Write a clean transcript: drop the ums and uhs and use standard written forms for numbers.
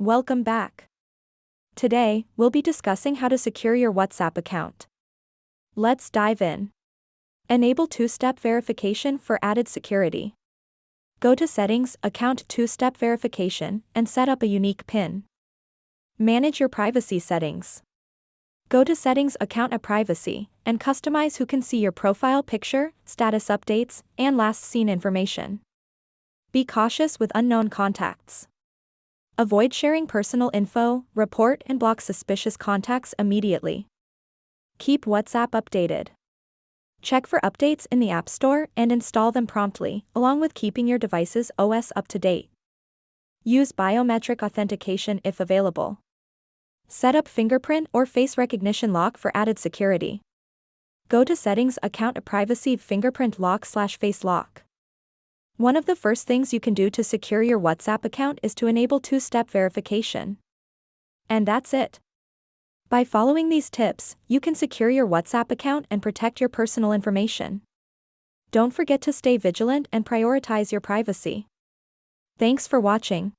Welcome back. Today, we'll be discussing how to secure your WhatsApp account. Let's dive in. Enable two-step verification for added security. Go to Settings, Account Two-Step Verification, and set up a unique PIN. Manage your privacy settings. Go to Settings, Account Privacy, and customize who can see your profile picture, status updates, and last seen information. Be cautious with unknown contacts. Avoid sharing personal info, report and block suspicious contacts immediately. Keep WhatsApp updated. Check for updates in the App Store and install them promptly, along with keeping your device's OS up to date. Use biometric authentication if available. Set up fingerprint or face recognition lock for added security. Go to Settings, Account Privacy, Fingerprint Lock/Face Lock. One of the first things you can do to secure your WhatsApp account is to enable two-step verification. And that's it. By following these tips, you can secure your WhatsApp account and protect your personal information. Don't forget to stay vigilant and prioritize your privacy. Thanks for watching.